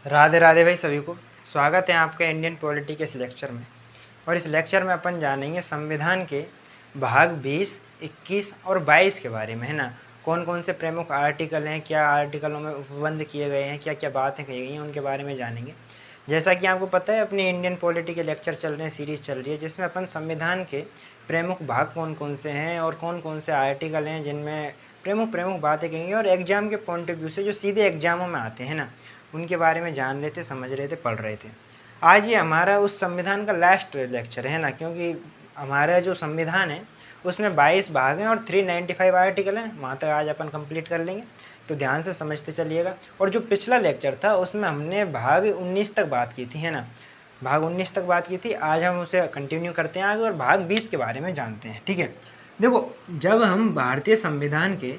राधे राधे भाई सभी को। स्वागत है आपका इंडियन पॉलिटी के इस लेक्चर में। और इस लेक्चर में अपन जानेंगे संविधान के भाग 20, 21 और 22 के बारे में, है ना। कौन कौन से प्रमुख आर्टिकल हैं, क्या आर्टिकलों में उपबंध किए गए हैं, क्या क्या बातें कही गई हैं, उनके बारे में जानेंगे। जैसा कि आपको पता है, अपनी इंडियन पॉलिटी के लेक्चर चल रहे हैं, सीरीज़ चल रही है, जिसमें अपन संविधान के प्रमुख भाग कौन कौन से हैं और कौन कौन से आर्टिकल हैं जिनमें प्रमुख प्रमुख बातें कहेंगे और एग्जाम के पॉइंट ऑफ व्यू से जो सीधे एग्जामों में आते हैं ना, उनके बारे में जान रहे थे, समझ रहे थे, पढ़ रहे थे। आज ये हमारा उस संविधान का लास्ट लेक्चर है ना, क्योंकि हमारा जो संविधान है उसमें 22 भाग हैं और 395 आर्टिकल हैं। वहाँ तक आज अपन कंप्लीट कर लेंगे, तो ध्यान से समझते चलिएगा। और जो पिछला लेक्चर था उसमें हमने भाग 19 तक बात की थी, है ना। भाग 19 तक बात की थी। आज हम उसे कंटिन्यू करते हैं आगे और भाग 20 के बारे में जानते हैं, ठीक है। देखो, जब हम भारतीय संविधान के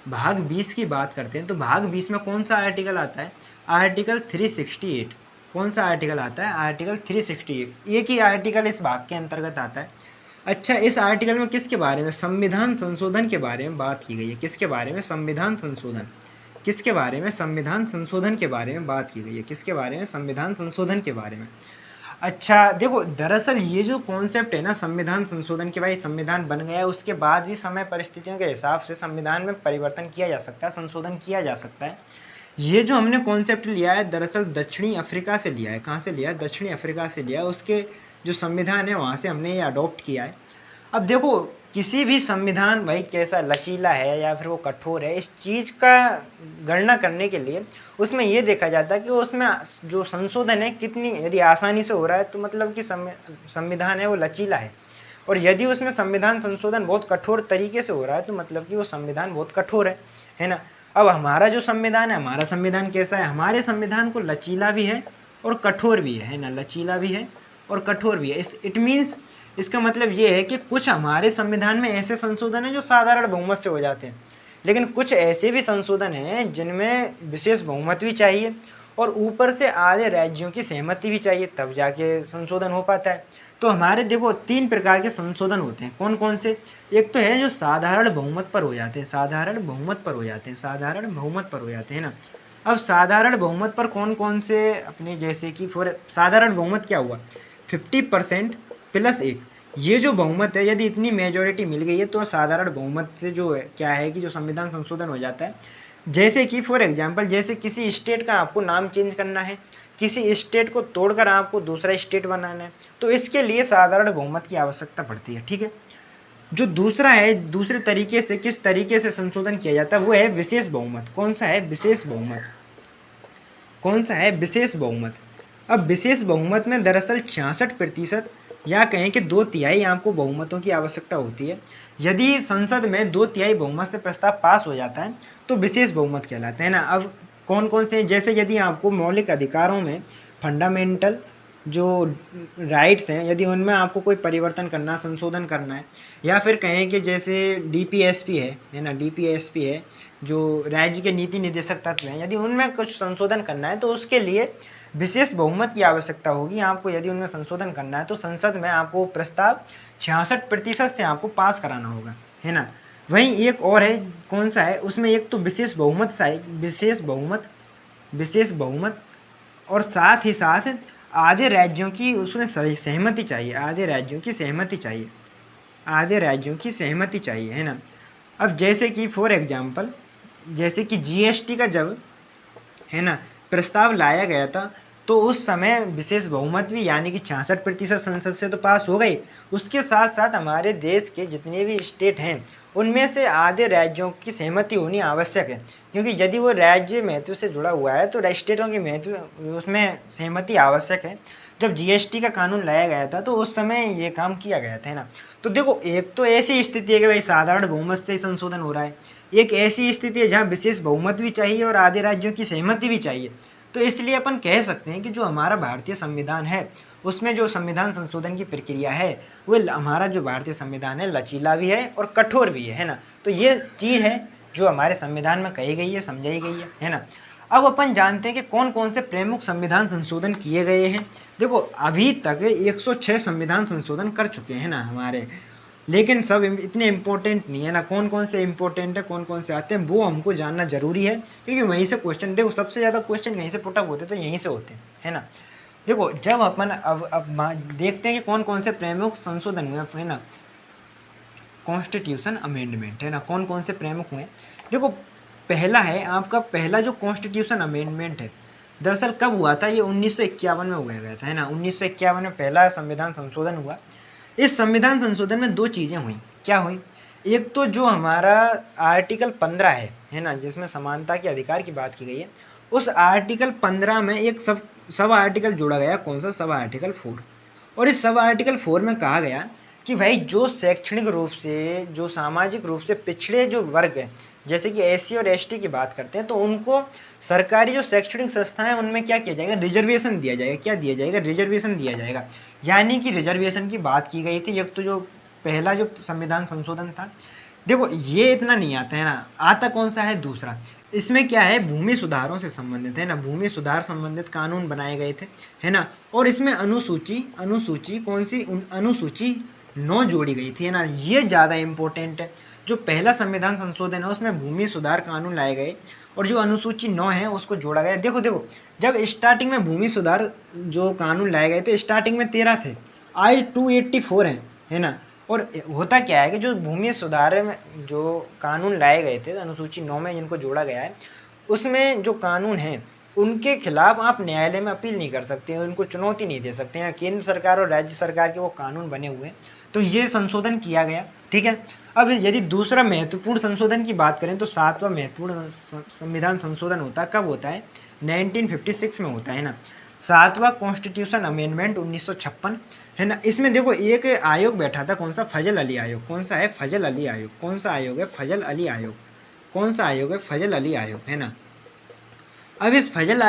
भाग 20 की बात करते हैं तो भाग 20 में कौन सा आर्टिकल आता है? आर्टिकल 368। कौन सा आर्टिकल आता है? आर्टिकल 368। एक ही आर्टिकल इस भाग के अंतर्गत आता है। अच्छा, इस आर्टिकल में किसके बारे में? संविधान संशोधन के बारे में बात की गई है। किसके बारे में? संविधान संशोधन। किसके बारे में? संविधान संशोधन के बारे में बात की गई है। किसके बारे में? संविधान संशोधन के बारे में। अच्छा देखो, दरअसल ये जो कॉन्सेप्ट है ना संविधान संशोधन के, भाई संविधान बन गया है, उसके बाद भी समय परिस्थितियों के हिसाब से संविधान में परिवर्तन किया जा सकता है, संशोधन किया जा सकता है। ये जो हमने कॉन्सेप्ट लिया है दरअसल दक्षिणी अफ्रीका से लिया है। कहाँ से लिया है? दक्षिणी अफ्रीका से लिया है। उसके जो संविधान है वहाँ से हमने ये अडॉप्ट किया है। अब देखो, किसी भी संविधान भाई कैसा लचीला है या फिर वो कठोर है, इस चीज़ का गणना करने के लिए उसमें ये देखा जाता है कि उसमें जो संशोधन है कितनी, यदि आसानी से हो रहा है तो मतलब कि संविधान है वो लचीला है। और यदि उसमें संविधान संशोधन बहुत कठोर तरीके से हो रहा है तो मतलब कि वो संविधान बहुत कठोर है ना। अब हमारा जो संविधान है, हमारा संविधान कैसा है? हमारे संविधान को लचीला भी है और कठोर भी है ना। लचीला भी है और कठोर भी है। इट मीन्स, इसका मतलब ये है कि कुछ हमारे संविधान में ऐसे संशोधन हैं जो साधारण बहुमत से हो जाते हैं, लेकिन कुछ ऐसे भी संशोधन हैं जिनमें विशेष बहुमत भी चाहिए और ऊपर से आधे राज्यों की सहमति भी चाहिए, तब जाके संशोधन हो पाता है। तो हमारे देखो 3 प्रकार के संशोधन होते हैं। कौन कौन से? एक तो है जो साधारण बहुमत पर हो जाते हैं, साधारण बहुमत पर हो जाते हैं, साधारण बहुमत पर हो जाते हैं ना। अब साधारण बहुमत पर कौन कौन से अपने, जैसे कि फॉर साधारण बहुमत क्या हुआ? 50% प्लस 1। ये जो बहुमत है, यदि इतनी मेजोरिटी मिल गई है तो साधारण बहुमत से जो है क्या है कि जो संविधान संशोधन हो जाता है। जैसे कि फॉर एग्जांपल, जैसे किसी स्टेट का आपको नाम चेंज करना है, किसी स्टेट को तोड़कर आपको दूसरा स्टेट बनाना है, तो इसके लिए साधारण बहुमत की आवश्यकता पड़ती है, ठीक है। जो दूसरा है, दूसरे तरीके से किस तरीके से संशोधन किया जाता है वो है विशेष बहुमत। कौन सा है? विशेष बहुमत। कौन सा है? विशेष बहुमत। अब विशेष बहुमत में दरअसल 66% या कहें कि 2/3 आपको बहुमतों की आवश्यकता होती है। यदि संसद में 2/3 बहुमत से प्रस्ताव पास हो जाता है तो विशेष बहुमत कहलाता है ना। अब कौन कौन से? जैसे यदि आपको मौलिक अधिकारों में फंडामेंटल जो राइट्स हैं, यदि उनमें आपको कोई परिवर्तन करना, संशोधन करना है, या फिर कहें कि जैसे डीपीएसपी है ना, डीपीएसपी है जो राज्य के नीति निर्देशक तत्व हैं, यदि उनमें कुछ संशोधन करना है तो उसके लिए विशेष बहुमत की आवश्यकता होगी आपको। यदि उनमें संशोधन करना है तो संसद में आपको प्रस्ताव 66% से आपको पास कराना होगा, है ना। वहीं एक और है, कौन सा है? उसमें एक तो विशेष बहुमत सा है, विशेष बहुमत, विशेष बहुमत, और साथ ही साथ आधे राज्यों की उसमें सहमति चाहिए, आधे राज्यों की सहमति चाहिए, आधे राज्यों की सहमति चाहिए, है ना। अब जैसे कि फॉर एग्जांपल, जैसे कि जीएसटी का जब, है ना, प्रस्ताव लाया गया था तो उस समय विशेष बहुमत भी, यानी कि 66% संसद से तो पास हो गई। उसके साथ साथ हमारे देश के जितने भी स्टेट हैं उनमें से आधे राज्यों की सहमति होनी आवश्यक है, क्योंकि यदि वो राज्य महत्व से जुड़ा हुआ है तो स्टेटों की महत्व उसमें सहमति आवश्यक है। जब जीएसटी का कानून लाया गया था तो उस समय ये काम किया गया था, है ना। तो देखो, एक तो ऐसी स्थिति है कि भाई साधारण बहुमत से ही संशोधन हो रहा है, एक ऐसी स्थिति है जहाँ विशेष बहुमत भी चाहिए और आधे राज्यों की सहमति भी चाहिए। तो इसलिए अपन कह सकते हैं कि जो हमारा भारतीय संविधान है उसमें जो संविधान संशोधन की प्रक्रिया है वो, हमारा जो भारतीय संविधान है लचीला भी है और कठोर भी है ना। तो ये चीज़ है जो हमारे संविधान में कही गई है, समझाई गई है ना। अब अपन जानते हैं कि कौन कौन से प्रमुख संविधान संशोधन किए गए हैं। देखो, अभी तक 106 संविधान संशोधन कर चुके हैं ना हमारे। लेकिन सब इतने इम्पोर्टेंट नहीं है ना, कौन कौन से इम्पोर्टेंट है, कौन कौन से आते हैं, वो हमको जानना जरूरी है, क्योंकि वहीं से क्वेश्चन, देखो सबसे ज़्यादा क्वेश्चन यहीं से पुटअप होते तो यहीं से होते हैं, है ना। देखो जब अपन अब देखते हैं कि कौन कौन से प्रमुख संशोधन हुए, है ना, कॉन्स्टिट्यूशन अमेंडमेंट, है ना, कौन कौन से प्रमुख हुए। देखो पहला है आपका, पहला जो कॉन्स्टिट्यूशन अमेंडमेंट है, दरअसल कब हुआ था, ये 1951 में हुआ गया था, है ना। 1951 में पहला संविधान संशोधन हुआ। इस संविधान संशोधन में दो चीज़ें हुई। क्या हुई, एक तो जो हमारा आर्टिकल 15 है ना, जिसमें समानता के अधिकार की बात की गई है, उस आर्टिकल 15 में एक सब आर्टिकल जोड़ा गया। कौन सा, सब आर्टिकल 4। और इस सब आर्टिकल 4 में कहा गया कि भाई जो शैक्षणिक रूप से, जो सामाजिक रूप से पिछड़े जो वर्ग हैं, जैसे कि एससी और एसटी की बात करते हैं, तो उनको सरकारी जो शैक्षणिक संस्थाएं हैं उनमें क्या किया जाएगा, रिजर्वेशन दिया जाएगा। क्या दिया जाएगा, रिजर्वेशन दिया जाएगा। यानी कि रिजर्वेशन की बात की गई थी। एक तो जो पहला जो संविधान संशोधन था, देखो ये इतना नहीं आता है ना, आता कौन सा है, दूसरा। इसमें क्या है, भूमि सुधारों से संबंधित है ना, भूमि सुधार संबंधित कानून बनाए गए थे, है ना। और इसमें अनुसूची कौन सी, अनुसूची 9 जोड़ी गई थी, है ना। ये ज़्यादा इम्पोर्टेंट है। जो पहला संविधान संशोधन है उसमें भूमि सुधार कानून लाए गए, और जो अनुसूची 9 है उसको जोड़ा गया। देखो देखो, जब स्टार्टिंग में भूमि सुधार जो कानून लाए गए थे, स्टार्टिंग में 13 थे, आज 284 है ना। और होता क्या है कि जो भूमि सुधार में जो कानून लाए गए थे अनुसूची 9 में, जिनको जोड़ा गया है, उसमें जो कानून हैं उनके खिलाफ आप न्यायालय में अपील नहीं कर सकते हैं, उनको चुनौती नहीं दे सकते हैं। केंद्र सरकार और राज्य सरकार के वो कानून बने हुए हैं, तो ये संशोधन किया गया, ठीक है। अब यदि दूसरा महत्वपूर्ण संशोधन की बात करें तो 7वां महत्वपूर्ण संविधान संशोधन होता है, कब होता है, 1956 में होता है ना। 7वां कॉन्स्टिट्यूशन अमेंडमेंट 1956, है ना। इसमें देखो एक आयोग बैठा था, कौन सा, फजल अली आयोग। कौन सा है, फजल अली आयोग। कौन सा आयोग है, फजल अली आयोग। कौन सा आयोग है, फजल अली आयोग, है ना। अब इस फजल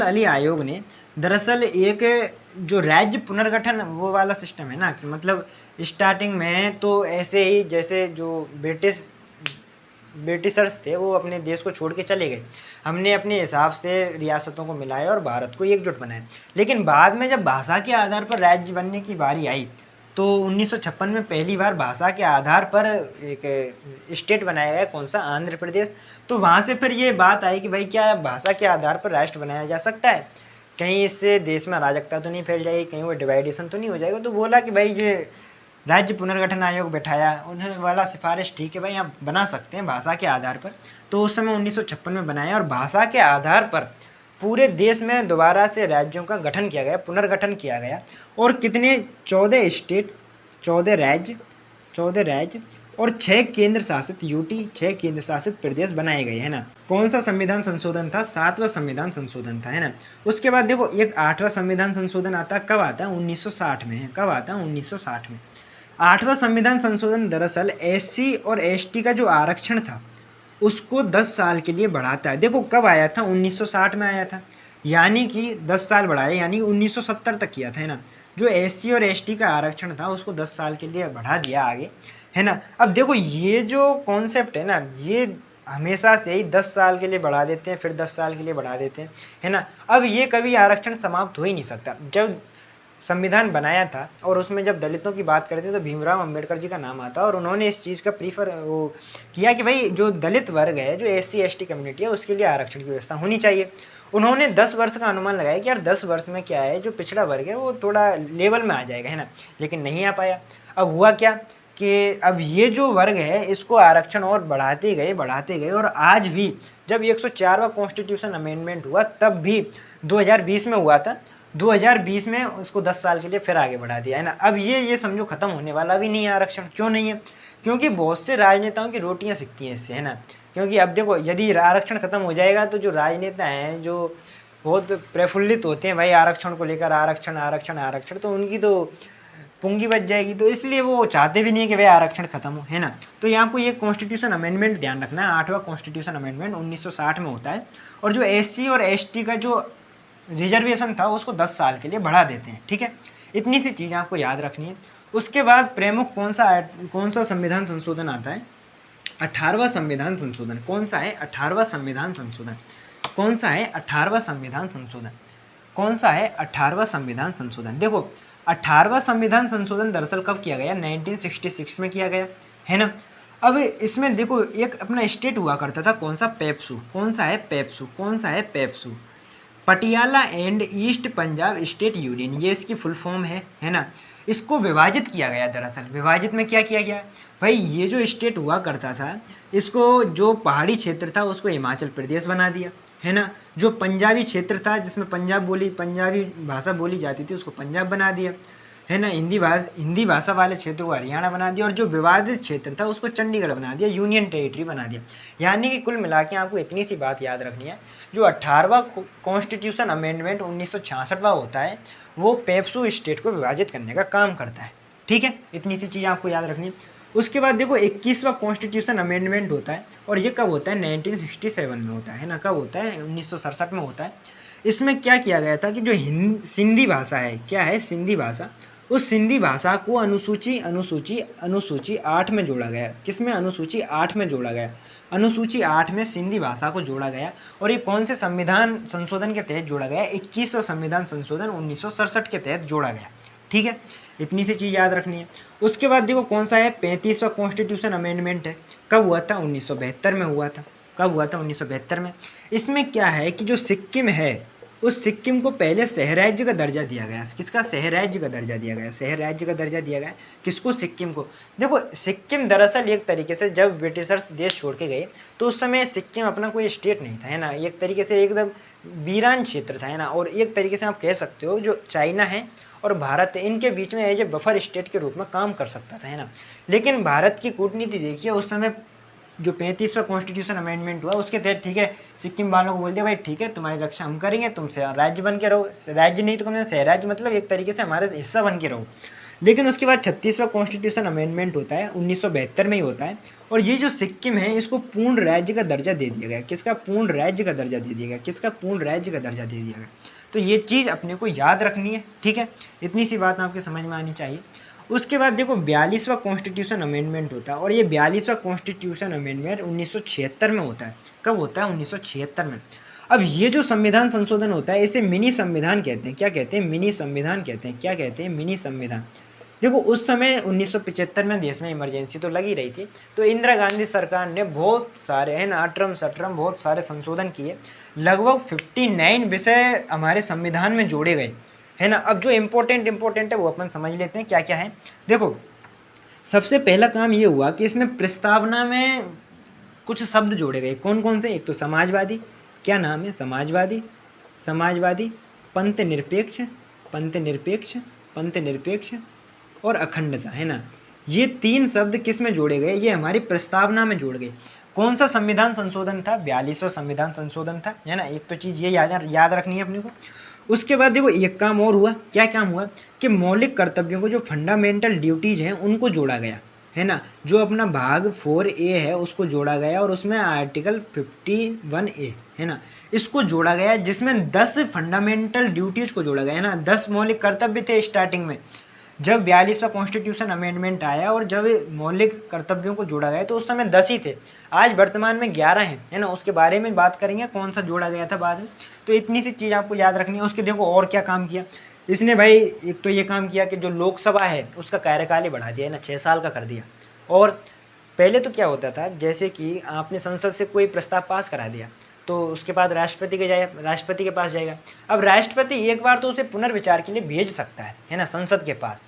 अली आयोग ने दरअसल एक जो राज्य पुनर्गठन वो वाला सिस्टम है ना, कि मतलब स्टार्टिंग में तो ऐसे ही जैसे जो ब्रिटिशर्स थे वो अपने देश को छोड़ के चले गए, हमने अपने हिसाब से रियासतों को मिलाया और भारत को एकजुट बनाया। लेकिन बाद में जब भाषा के आधार पर राज्य बनने की बारी आई, तो 1956 में पहली बार भाषा के आधार पर एक स्टेट बनाया गया, कौन सा, आंध्र प्रदेश। तो वहाँ से फिर ये बात आई कि भाई क्या भाषा के आधार पर राष्ट्र बनाया जा सकता है, कहीं इससे देश में अराजकता तो नहीं फैल जाएगी, कहीं वो डिवाइडेशन तो नहीं हो जाएगा। तो बोला कि भाई ये राज्य पुनर्गठन आयोग बैठाया, उन्होंने वाला सिफारिश ठीक है भाई आप बना सकते हैं भाषा के आधार पर। तो उस समय 1956 में बनाया, और भाषा के आधार पर पूरे देश में दोबारा से राज्यों का गठन किया गया, पुनर्गठन किया गया। और कितने, 14 स्टेट, 14 राज्य और 6 केंद्र शासित यूटी, 6 केंद्र शासित प्रदेश बनाए गए, है ना। कौन सा संविधान संशोधन था, 7वां संविधान संशोधन था, है ना। उसके बाद देखो एक 8वां संविधान संशोधन आता है, कब आता है, 1960 में है। कब आता है, 1960 में। 8वां संविधान संशोधन दरअसल एससी और एसटी का जो आरक्षण था उसको 10 साल के लिए बढ़ाता है। देखो कब आया था, 1960 में आया था, यानी कि 10 साल बढ़ाया, यानी 1970 तक किया था, है ना। जो एससी और एसटी का आरक्षण था उसको 10 साल के लिए बढ़ा दिया आगे, है ना। अब देखो ये जो कॉन्सेप्ट है ना, ये हमेशा से ही 10 साल के लिए बढ़ा देते हैं, फिर 10 साल के लिए बढ़ा देते हैं, है ना। अब ये कभी आरक्षण समाप्त हो ही नहीं सकता। जब संविधान बनाया था और उसमें जब दलितों की बात करते हैं तो भीमराव अंबेडकर जी का नाम आता है, और उन्होंने इस चीज़ का प्रीफर वो किया कि भाई जो दलित वर्ग है, जो एससी एसटी कम्युनिटी है, उसके लिए आरक्षण की व्यवस्था होनी चाहिए। उन्होंने 10 वर्ष का अनुमान लगाया कि यार 10 वर्ष में क्या है, जो पिछड़ा वर्ग है वो थोड़ा लेवल में आ जाएगा, है ना। लेकिन नहीं आ पाया। अब हुआ क्या कि अब ये जो वर्ग है इसको आरक्षण और बढ़ाते गए, और आज भी जब 104वां कॉन्स्टिट्यूशन अमेंडमेंट हुआ तब भी 2020 में हुआ था, 2020 में उसको 10 साल के लिए फिर आगे बढ़ा दिया, है ना। अब ये समझो खत्म होने वाला भी नहीं है आरक्षण। क्यों नहीं है, क्योंकि बहुत से राजनेताओं की रोटियां सिकती हैं इससे, है ना। क्योंकि अब देखो यदि आरक्षण खत्म हो जाएगा तो जो राजनेता हैं जो बहुत प्रफुल्लित होते हैं भाई आरक्षण को लेकर, आरक्षण आरक्षण आरक्षण, तो उनकी तो पूंगी बच जाएगी। तो इसलिए वो चाहते भी नहीं कि भाई आरक्षण खत्म हो, है ना। तो ये आपको ये कॉन्स्टिट्यूशन अमेंडमेंट ध्यान रखना है, 8वां कॉन्स्टिट्यूशन अमेंडमेंट 1960 में होता है। और जो एससी और एसटी का जो रिजर्वेशन था उसको 10 साल के लिए बढ़ा देते हैं, ठीक है। इतनी सी चीज़ आपको याद रखनी है। उसके बाद प्रमुख कौन सा संविधान संशोधन आता है, 18वां संविधान संशोधन। कौन सा है, 18वां संविधान संशोधन। कौन सा है, 18वां संविधान संशोधन। कौन सा है, 18वां संविधान संशोधन। देखो 18वां संविधान संशोधन दरअसल कब किया गया? 1966 में किया गया, है ना। अब इसमें देखो एक अपना स्टेट हुआ करता था, कौन सा? पेप्सू। कौन सा है? पेप्सू। कौन सा है? PEPSU. Patiala and east Punjab state union, ये इसकी फुल फॉर्म है ना। इसको विभाजित किया गया। दरअसल विभाजित में क्या किया गया भाई? ये जो स्टेट हुआ करता था, इसको जो पहाड़ी क्षेत्र था उसको हिमाचल प्रदेश बना दिया, है ना। जो पंजाबी क्षेत्र था जिसमें पंजाबी भाषा बोली जाती थी उसको पंजाब बना दिया, है ना। हिंदी भाषा वाले क्षेत्र को हरियाणा बना दिया, और जो विवादित क्षेत्र था उसको चंडीगढ़ बना दिया, यूनियन टेरिटरी बना दिया। यानी कि कुल मिला के आपको इतनी सी बात याद रखनी है, जो 18वां कॉन्स्टिट्यूशन अमेंडमेंट 1966वां होता है, वो पेप्सू स्टेट को विभाजित करने का काम करता है। ठीक है, इतनी सी चीज़ आपको याद रखनी है। उसके बाद देखो 21वां कॉन्स्टिट्यूशन अमेंडमेंट होता है, और ये कब होता है? 1967 में होता है ना। कब होता है? 1967 में होता है। इसमें क्या किया गया था कि जो सिंधी भाषा है, क्या है? सिंधी भाषा। उस सिंधी भाषा को अनुसूची 8 में जोड़ा गया। किसमें? अनुसूची 8 में जोड़ा गया। अनुसूची 8 में सिंधी भाषा को जोड़ा गया, और ये कौन से संविधान संशोधन के तहत जोड़ा गया? 21वां संविधान संशोधन 1967 के तहत जोड़ा गया। ठीक है, इतनी सी चीज़ याद रखनी है। उसके बाद देखो कौन सा है? 35वां कॉन्स्टिट्यूशन अमेंडमेंट है। कब हुआ था? 1972 में हुआ था। कब हुआ था? 1972 में। इसमें क्या है कि जो सिक्किम है, उस सिक्किम को पहले शहर राज्य का दर्जा दिया गया। किसका? शहर राज्य का दर्जा दिया गया। शहर राज्य का दर्जा दिया गया किसको? सिक्किम को। देखो सिक्किम दरअसल एक तरीके से जब ब्रिटिशर्स देश छोड़ के गए तो उस समय सिक्किम अपना कोई स्टेट नहीं था, है ना। एक तरीके से एकदम वीरान क्षेत्र था, है ना। और एक तरीके से आप कह सकते हो जो चाइना है और भारत है, इनके बीच में एज ए बफर स्टेट के रूप में काम कर सकता था, है ना। लेकिन भारत की कूटनीति देखिए, उस समय जो 35वां कॉन्स्टिट्यूशन अमेंडमेंट हुआ उसके तहत ठीक है, सिक्किम वालों को बोल दिया भाई ठीक है तुम्हारी रक्षा हम करेंगे, तुम राज्य बन के रहो। राज्य नहीं तो कम से राज्य मतलब एक तरीके से हमारे हिस्सा बन के रहो। लेकिन उसके बाद 36वां कॉन्स्टिट्यूशन अमेंडमेंट होता है, 1972 में ही होता है, और ये जो सिक्किम है इसको पूर्ण राज्य का दर्जा दे दिया गया। किसका? पूर्ण राज्य का दर्जा दे दिया गया। किसका? पूर्ण राज्य का दर्जा दे दिया गया। तो ये चीज़ अपने को याद रखनी है। ठीक है, इतनी सी बात आपके समझ में आनी चाहिए। उसके बाद देखो 42वां कॉन्स्टिट्यूशन अमेंडमेंट होता है, और ये 42वां कॉन्स्टिट्यूशन अमेंडमेंट 1976 में होता है। कब होता है? 1976 में। अब ये जो संविधान संशोधन होता है इसे मिनी संविधान कहते हैं। क्या कहते हैं? मिनी संविधान कहते हैं। क्या कहते हैं? मिनी संविधान। देखो उस समय 1975 में देश में इमरजेंसी तो लगी रही थी, तो इंदिरा गांधी सरकार ने बहुत सारे, है ना, अटरम सटरम बहुत सारे संशोधन किए। लगभग 59 विषय हमारे संविधान में जोड़े गए, है ना। अब जो इम्पोर्टेंट है वो अपन समझ लेते हैं क्या क्या है। देखो सबसे पहला काम ये हुआ कि इसमें प्रस्तावना में कुछ शब्द जोड़े गए। कौन कौन से? एक तो समाजवादी, क्या नाम है? समाजवादी, समाजवादी, पंथ निरपेक्ष, पंथ निरपेक्ष, पंथ निरपेक्ष और अखंडता, है ना। ये 3 शब्द किस में जोड़े गए? ये हमारी प्रस्तावना में जोड़ गए। कौन सा संविधान संशोधन था? 42वां संविधान संशोधन था, है ना। एक तो चीज़ ये याद रखनी है अपने को। उसके बाद देखो एक काम और हुआ। क्या काम हुआ? कि मौलिक कर्तव्यों को, जो फंडामेंटल ड्यूटीज हैं उनको जोड़ा गया, है ना। जो अपना भाग 4A है उसको जोड़ा गया, और उसमें आर्टिकल 51A, है ना, इसको जोड़ा गया, जिसमें 10 फंडामेंटल ड्यूटीज को जोड़ा गया, है ना। 10 मौलिक कर्तव्य थे स्टार्टिंग में जब 42वां कॉन्स्टिट्यूशन अमेंडमेंट आया, और जब मौलिक कर्तव्यों को जोड़ा गया तो उस समय 10 ही थे। आज वर्तमान में 11 हैं, है ना। उसके बारे में बात करेंगे कौन सा जोड़ा गया था बाद में। तो इतनी सी चीज़ आपको याद रखनी है। उसके देखो और क्या काम किया इसने भाई। एक तो ये काम किया कि जो लोकसभा है उसका कार्यकाल ही बढ़ा दिया, है ना, 6 साल का कर दिया। और पहले तो क्या होता था, जैसे कि आपने संसद से कोई प्रस्ताव पास करा दिया तो उसके बाद राष्ट्रपति के पास जाएगा। अब राष्ट्रपति एक बार तो उसे पुनर्विचार के लिए भेज सकता है ना, संसद के पास।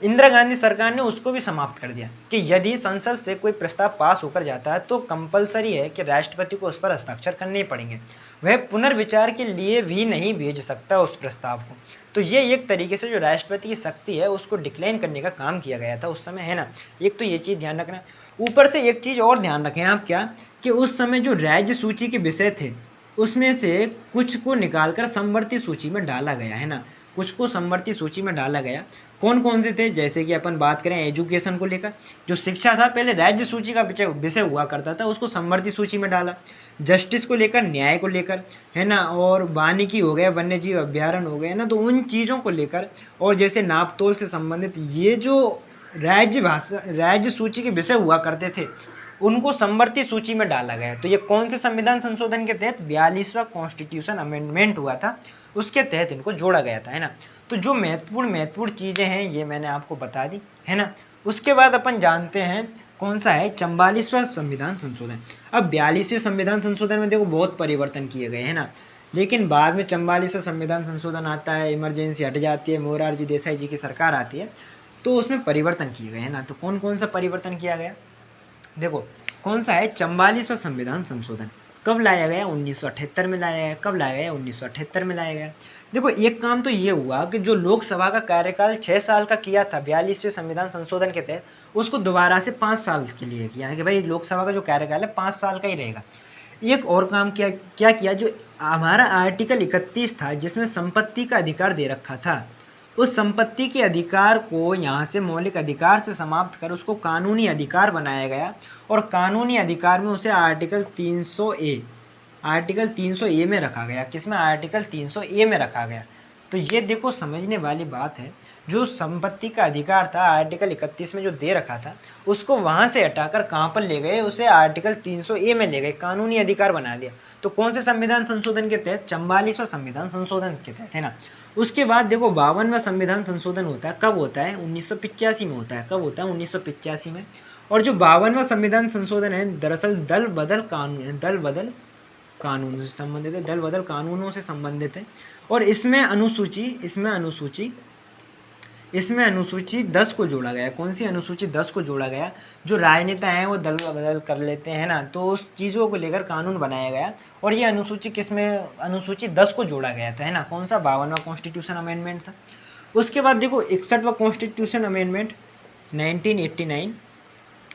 इंदिरा गांधी सरकार ने उसको भी समाप्त कर दिया कि यदि संसद से कोई प्रस्ताव पास होकर जाता है तो कंपलसरी है कि राष्ट्रपति को उस पर हस्ताक्षर करने पड़ेंगे। वह पुनर्विचार के लिए भी नहीं भेज सकता उस प्रस्ताव को। तो ये एक तरीके से जो राष्ट्रपति की शक्ति है उसको डिक्लाइन करने का काम किया गया था उस समय, है ना। एक तो ये चीज़ ध्यान रखना। ऊपर से एक चीज़ और ध्यान रखें आप, क्या कि उस समय जो राज्य सूची के विषय थे उसमें से कुछ को निकालकर समवर्ती सूची में डाला गया, है ना। कुछ को समवर्ती सूची में डाला गया। कौन कौन से थे? जैसे कि अपन बात करें एजुकेशन को लेकर, जो शिक्षा था पहले राज्य सूची का विषय हुआ करता था, उसको समवर्ती सूची में डाला। जस्टिस को लेकर, न्याय को लेकर, है ना, और वानिकी हो गया, वन्य जीव अभ्यारण्य हो गए, ना, तो उन चीज़ों को लेकर, और जैसे नापतोल से संबंधित ये जो राज्य सूची के विषय हुआ करते थे उनको समवर्ती सूची में डाला गया। तो ये कौन से संविधान संशोधन के तहत? 42वां कॉन्स्टिट्यूशन अमेंडमेंट हुआ था, उसके तहत इनको जोड़ा गया था, है ना। तो जो महत्वपूर्ण चीज़ें हैं ये मैंने आपको बता दी, है ना। उसके बाद अपन जानते हैं कौन सा है? 44वां संविधान संशोधन। अब 42वें संविधान संशोधन में देखो बहुत परिवर्तन किए गए, है ना, लेकिन बाद में 44वां संविधान संशोधन आता है, इमरजेंसी हट जाती है, मोरारजी देसाई जी की सरकार आती है, तो उसमें परिवर्तन किए गए, है ना। तो कौन कौन सा परिवर्तन किया गया? देखो कौन सा है? 44वां संविधान संशोधन कब लाया गया? 1978 में लाया गया। कब लाया गया? 1978 में लाया गया। देखो एक काम तो ये हुआ कि जो लोकसभा का कार्यकाल 6 साल का किया था 42वें संविधान संशोधन के तहत, उसको दोबारा से 5 साल के लिए किया है कि भाई लोकसभा का जो कार्यकाल है 5 साल का ही रहेगा। एक और काम क्या किया, जो हमारा आर्टिकल 31 था जिसमें संपत्ति का अधिकार दे रखा था, उस संपत्ति के अधिकार को यहाँ से मौलिक अधिकार से समाप्त कर उसको कानूनी अधिकार बनाया गया, और कानूनी अधिकार में उसे आर्टिकल 300 ए में रखा गया। किसमें? आर्टिकल 300 ए में रखा गया। तो ये देखो समझने वाली बात है, जो संपत्ति का अधिकार था आर्टिकल 31 में जो दे रखा था, उसको वहाँ से हटाकर कहाँ पर ले गए? उसे आर्टिकल 300 ए में ले गए, कानूनी अधिकार बना दिया। तो कौन से संविधान संशोधन के तहत? 44वां संविधान संशोधन के तहत, है ना। उसके बाद देखो 52वां संविधान संशोधन होता है, कब होता है? 1985 में होता है। कब होता है? 1985 में। और जो 52वां संविधान संशोधन है दरअसल दल बदल कानून से संबंधित है, दल बदल कानूनों से संबंधित है। और इसमें अनुसूची 10 को जोड़ा गया। कौन सी अनुसूची 10 को जोड़ा गया? जो राजनेता हैं वो दल बदल कर लेते हैं ना, तो उस चीज़ों को लेकर कानून बनाया गया, और ये अनुसूची किसमें? अनुसूची 10 को जोड़ा गया था, है ना। कौन सा? 52वां कॉन्स्टिट्यूशन अमेंडमेंट था। उसके बाद देखो 61वां कॉन्स्टिट्यूशन अमेंडमेंट 1989,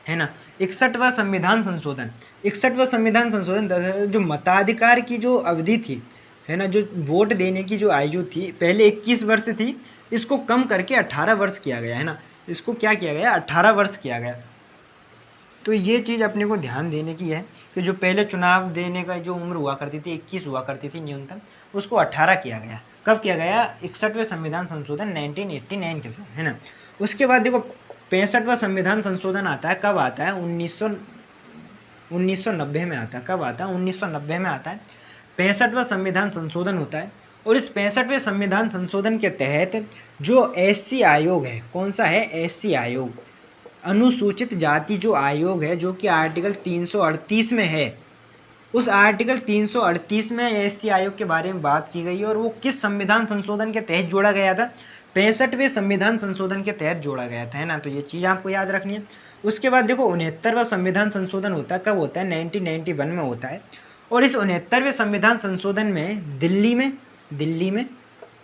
है ना। 61वां संविधान संशोधन। 61वां संविधान संशोधन जो मताधिकार की जो अवधि थी, है ना, जो वोट देने की जो आयु थी पहले 21 वर्ष थी, इसको कम करके 18 वर्ष किया गया, है ना। इसको क्या किया गया? 18 वर्ष किया गया। तो ये चीज़ अपने को ध्यान देने की है कि जो पहले चुनाव देने का जो उम्र हुआ करती थी 21 हुआ करती थी न्यूनतम, उसको 18 किया गया। कब किया गया? 61वें संविधान संशोधन 1989 के से, है ना। उसके बाद देखो 65वां संविधान संशोधन आता है। कब आता है? 1990 में आता है। कब आता है? 1990 में आता है। 65वां संविधान संशोधन होता है, और इस 65वें संविधान संशोधन के तहत जो एससी आयोग है, कौन सा है? एससी आयोग, अनुसूचित जाति जो आयोग है, जो कि आर्टिकल 338 में है, उस आर्टिकल 338 में एससी आयोग के बारे में बात की गई है, और वो किस संविधान संशोधन के तहत जोड़ा गया था? 65वें संविधान संशोधन के तहत जोड़ा गया था, है ना। तो ये चीज़ आपको याद रखनी है। उसके बाद देखो 69वां संविधान संशोधन होता है। कब होता है? 1991 में होता है। और इस 69वें संविधान संशोधन में दिल्ली में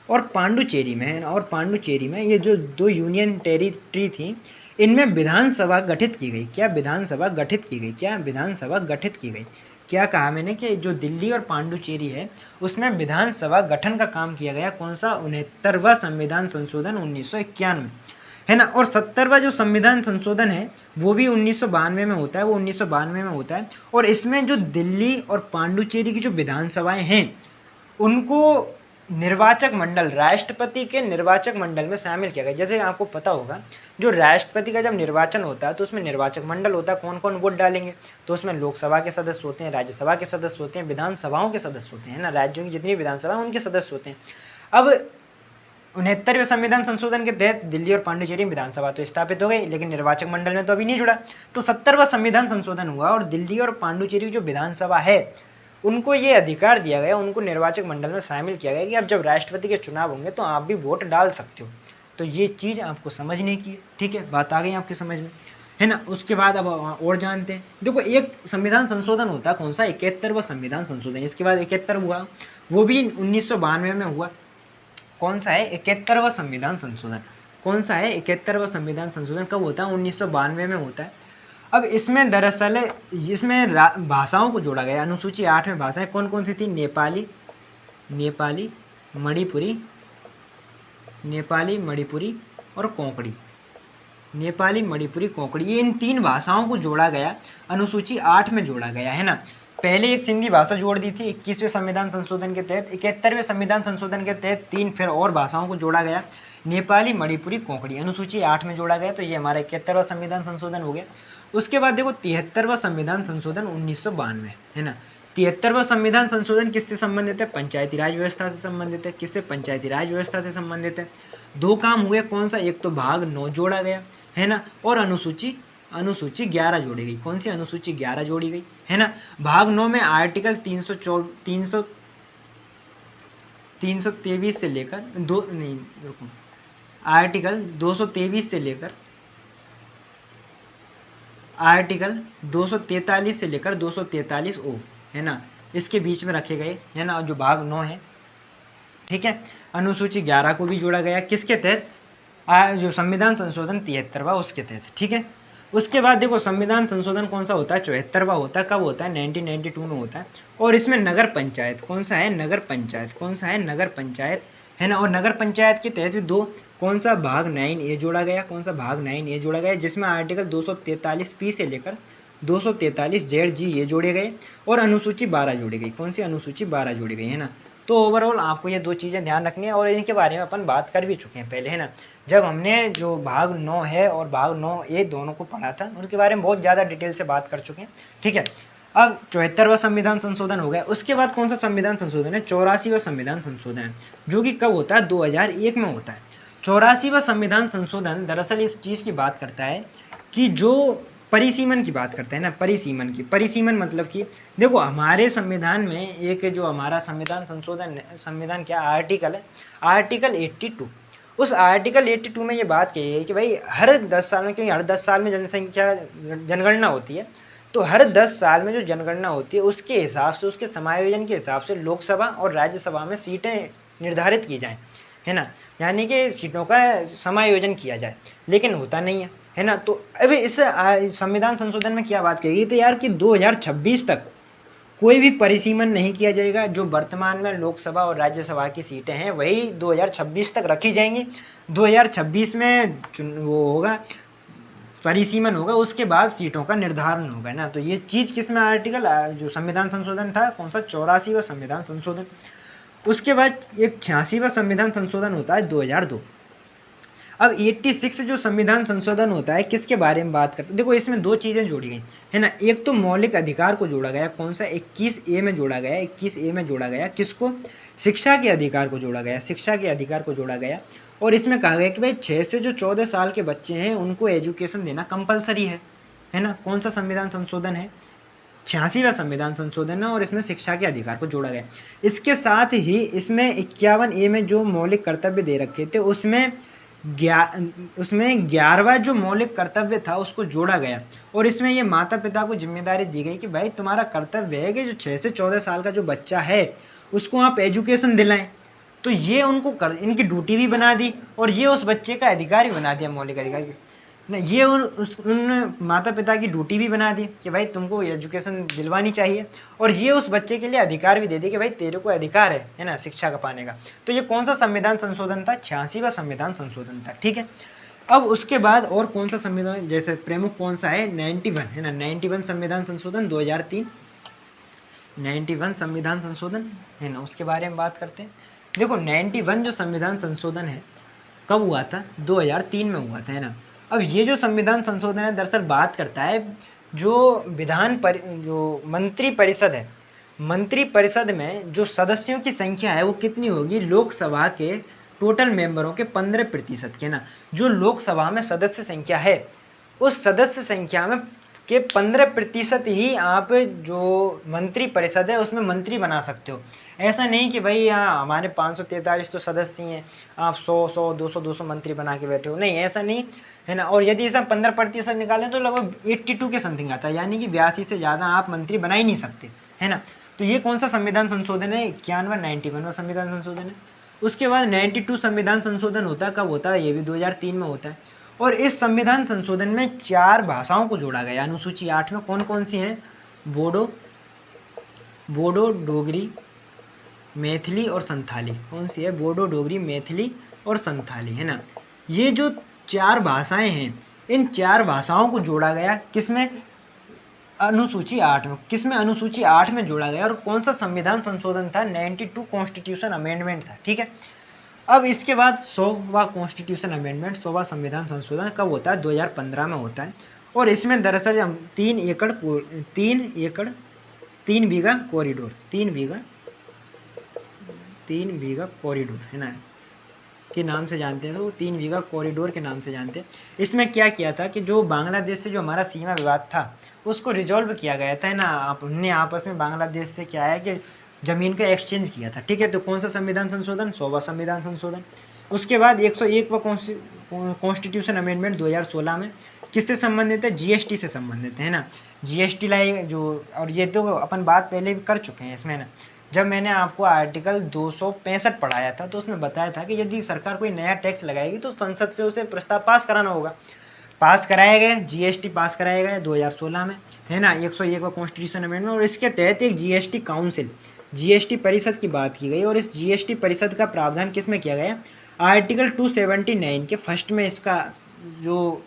और पांडुचेरी में, है ना, और पांडुचेरी में ये जो 2 यूनियन टेरिटरी थी, इनमें विधानसभा गठित की गई। क्या? विधानसभा गठित की गई। क्या? विधानसभा गठित की गई। क्या कहा मैंने? कि जो दिल्ली और पांडुचेरी है उसमें विधानसभा गठन का काम किया गया। कौन सा? 69वां संविधान संशोधन 1991, है ना। और 70वां जो संविधान संशोधन है वो भी 1992 में होता है। वो 1992 में होता है, और इसमें जो दिल्ली और पांडुचेरी की जो विधानसभाएं हैं उनको निर्वाचक मंडल, राष्ट्रपति के निर्वाचक मंडल में शामिल किया गया। जैसे आपको पता होगा जो राष्ट्रपति का जब निर्वाचन होता है तो उसमें निर्वाचक मंडल होता है, कौन कौन वोट डालेंगे, तो उसमें लोकसभा के सदस्य होते हैं, राज्यसभा के सदस्य होते हैं, विधानसभाओं के सदस्य होते हैं ना, राज्यों की जितनी विधानसभा है उनके सदस्य होते हैं। अब 69वें संविधान संशोधन के तहत दिल्ली और पांडुचेरी में विधानसभा तो स्थापित हो गई, लेकिन निर्वाचक मंडल में तो अभी नहीं जुड़ा। तो 70वां संविधान संशोधन हुआ, और दिल्ली और पांडुचेरी की जो विधानसभा है उनको ये अधिकार दिया गया, उनको निर्वाचक मंडल में शामिल किया गया कि अब जब राष्ट्रपति के चुनाव होंगे तो आप भी वोट डाल सकते हो। तो ये चीज़ आपको समझने की है, ठीक है, बात आ गई आपकी समझ में, है ना। उसके बाद अब और जानते हैं। देखो एक संविधान संशोधन होता है, कौन सा? 71वां संविधान संशोधन। इसके बाद 71 हुआ, वो भी 1992 में हुआ। कौन सा है? 71वां संविधान संशोधन। कौन सा है? 71वां संविधान संशोधन कब होता है? 1992 में होता है। अब इसमें दरअसल इसमें भाषाओं को जोड़ा गया। अनुसूची 8 में भाषाएं कौन कौन सी थी? नेपाली, मणिपुरी और कोंकणी। नेपाली, मणिपुरी, कोंकणी, ये इन 3 भाषाओं को जोड़ा गया, अनुसूची 8 में जोड़ा गया, है ना। पहले एक सिंधी भाषा जोड़ दी थी 21वें संविधान संशोधन के तहत। 71वें संविधान संशोधन के तहत 3 फिर और भाषाओं को जोड़ा गया, नेपाली, मणिपुरी, कोंकणी, अनुसूची 8 में जोड़ा गया। तो ये हमारा 71वां संविधान संशोधन हो गया। उसके बाद देखो 73वां संविधान संशोधन 1992, है ना। 73वां संविधान संशोधन किससे संबंधित है? पंचायती राज व्यवस्था से संबंधित है। किससे? पंचायती राज व्यवस्था से संबंधित है। दो काम हुए, कौन सा? एक तो भाग 9 जोड़ा गया, है ना, और अनुसूची 11 जोड़ी गई। कौन सी? अनुसूची 11 जोड़ी गई, है ना। भाग 9 में आर्टिकल 323 से लेकर दो नहीं रुको आर्टिकल 223 से लेकर आर्टिकल 243 से लेकर 243 ओ, है ना, इसके बीच में रखे गए, है ना, जो भाग 9 है, ठीक है। अनुसूची 11 को भी जोड़ा गया, किसके तहत? जो संविधान संशोधन 73वां उसके तहत, ठीक है। उसके बाद देखो संविधान संशोधन कौन सा होता है? 74वां होता है। कब होता है? 1992 में होता है। और इसमें नगर पंचायत कौन सा है? नगर पंचायत कौन सा है? नगर पंचायत, है ना। और नगर पंचायत के तहत भी दो, कौन सा? भाग 9A जोड़ा गया। कौन सा? भाग 9A जोड़ा गया, जिसमें आर्टिकल 243P से लेकर 243ZG ये जोड़े गए, और अनुसूची 12 जोड़ी गई। कौन सी? अनुसूची 12 जोड़ी गई, है ना। तो ओवरऑल आपको ये दो चीज़ें ध्यान रखनी है, और इनके बारे में अपन बात कर भी चुके हैं पहले, है ना। जब हमने जो भाग 9 है और भाग 9A दोनों को पढ़ा था, उनके बारे में बहुत ज़्यादा डिटेल से बात कर चुके हैं, ठीक है। अब 74वां संविधान संशोधन हो गया। उसके बाद कौन सा संविधान संशोधन है? 84वां संविधान संशोधन है, जो कि कब होता है? 2001 में होता है। 84वां संविधान संशोधन दरअसल इस चीज़ की बात करता है कि जो परिसीमन की बात करते हैं ना, परिसीमन मतलब कि देखो हमारे संविधान में एक जो हमारा संविधान संशोधन, संविधान क्या आर्टिकल है? आर्टिकल 82। उस आर्टिकल 82 में ये बात कही है कि भाई हर 10 साल में, क्योंकि हर 10 साल में जनगणना होती है, तो हर 10 साल में जो जनगणना होती है उसके हिसाब से, उसके समायोजन के हिसाब से लोकसभा और राज्यसभा में सीटें निर्धारित की जाएं, है ना, यानी कि सीटों का समायोजन किया जाए, लेकिन होता नहीं है ना। तो अभी इस संविधान संशोधन में क्या बात कही गई थी यार कि 2026 तक कोई भी परिसीमन नहीं किया जाएगा। जो वर्तमान में लोकसभा और राज्यसभा की सीटें हैं वही 2026 तक रखी जाएंगी। 2026 में वो होगा, परिसीमन होगा, उसके बाद सीटों का निर्धारण होगा ना। तो ये चीज़ किसमें आर्टिकल जो संविधान संशोधन था, कौन सा? 84वां संविधान संशोधन। उसके बाद एक 86वां संविधान संशोधन होता है 2002। अब 86 जो संविधान संशोधन होता है किसके बारे में बात करते हैं? देखो इसमें दो चीज़ें जोड़ी गई, है ना। एक तो मौलिक अधिकार को जोड़ा गया, कौन सा? 21A में जोड़ा गया। 21A में जोड़ा गया किसको? शिक्षा के अधिकार को जोड़ा गया, शिक्षा के अधिकार को जोड़ा गया। और इसमें कहा गया कि भाई 6 से जो 14 साल के बच्चे हैं उनको एजुकेशन देना कंपलसरी है ना। कौन सा संविधान संशोधन है? 86वां संविधान संशोधन है, और इसमें शिक्षा के अधिकार को जोड़ा गया। इसके साथ ही इसमें 51A में जो मौलिक कर्तव्य दे रखे थे उसमें 11वां जो मौलिक कर्तव्य था उसको जोड़ा गया। और इसमें ये माता पिता को जिम्मेदारी दी गई कि भाई तुम्हारा कर्तव्य है कि जो 6 से 14 साल का जो बच्चा है उसको आप एजुकेशन दिलाएं। तो ये उनको इनकी ड्यूटी भी बना दी, और ये उस बच्चे का अधिकार भी बना दिया, मौलिक अधिकार ना। ये उन माता पिता की ड्यूटी भी बना दी कि भाई तुमको एजुकेशन दिलवानी चाहिए, और ये उस बच्चे के लिए अधिकार भी दे दी कि भाई तेरे को अधिकार है ना, शिक्षा का पाने का। तो ये कौन सा संविधान संशोधन था? 86वां संविधान संशोधन था, ठीक है। अब उसके बाद और कौन सा संविधान जैसे प्रमुख कौन सा है? 91, है ना। 91 संविधान संशोधन 2003, 91 संविधान संशोधन, है ना, उसके बारे में बात करते हैं। देखो 91 जो संविधान संशोधन है कब हुआ था? 2003 में हुआ था, है ना। अब ये जो संविधान संशोधन है दरअसल बात करता है जो जो मंत्री परिषद है, मंत्री परिषद में जो सदस्यों की संख्या है वो कितनी होगी? लोकसभा के टोटल मेंबरों के 15% के ना। जो लोकसभा में सदस्य संख्या है उस सदस्य संख्या में के 15% ही आप जो मंत्री परिषद है उसमें मंत्री बना सकते हो। ऐसा नहीं कि भाई यहाँ हमारे 543 तो सदस्य ही हैं, आप 100 200 मंत्री बना के बैठे हो, नहीं, ऐसा नहीं, है ना। और यदि इसे 15% निकालें तो लगभग 82 के समथिंग आता है, यानी कि 82 से ज़्यादा आप मंत्री बना ही नहीं सकते, है ना। तो ये कौन सा संविधान संशोधन है? 91 91वां संविधान संशोधन है। उसके बाद 92 संविधान संशोधन होता है, कब होता है? ये भी 2003 में होता है। और इस संविधान संशोधन में 4 भाषाओं को जोड़ा गया अनुसूची 8 में। कौन कौन सी हैं? बोडो, डोगरी, मैथिली और संथाली। कौन सी है? बोडो, डोगरी, मैथिली और संथाली, है ना। ये जो 4 भाषाएं हैं इन 4 भाषाओं को जोड़ा गया किसमें? अनुसूची 8 में। किसमें? अनुसूची 8 में जोड़ा गया। और कौन सा संविधान संशोधन था? 92 कॉन्स्टिट्यूशन अमेंडमेंट था, ठीक है। अब इसके बाद 100वां कॉन्स्टिट्यूशन अमेंडमेंट, 100वां संविधान संशोधन कब होता है? 2015 में होता है। और इसमें दरअसल हम 3 बीघा कॉरिडोर, 3 बीघा कॉरिडोर है ना के नाम से जानते हैं, तो 3 बीघा कॉरिडोर के नाम से जानते हैं। इसमें क्या किया था कि जो बांग्लादेश से जो हमारा सीमा विवाद था उसको रिजॉल्व किया गया था, है ना। हमने आपस में बांग्लादेश से क्या है कि ज़मीन का एक्सचेंज किया था, ठीक है। तो कौन सा संविधान संशोधन? 100वां संविधान संशोधन। उसके बाद 101वां कॉन्स्टिट्यूशन अमेंडमेंट 2016 में किससे संबंधित है? जीएसटी से संबंधित है ना। जीएसटी लाई जो, और ये तो अपन बात पहले भी कर चुके हैं इसमें ना। जब मैंने आपको आर्टिकल 265 पढ़ाया था तो उसमें बताया था कि यदि सरकार कोई नया टैक्स लगाएगी तो संसद से उसे प्रस्ताव पास कराना होगा। पास कराया गया, जीएसटी पास कराया गया 2016 में, है ना। 101वां कॉन्स्टिट्यूशन अमेंडमेंट, और इसके तहत एक जीएसटी काउंसिल, जीएसटी परिषद की बात की गई। और इस जीएसटी परिषद का प्रावधान किस में किया गया? आर्टिकल 279 के फर्स्ट में इसका जो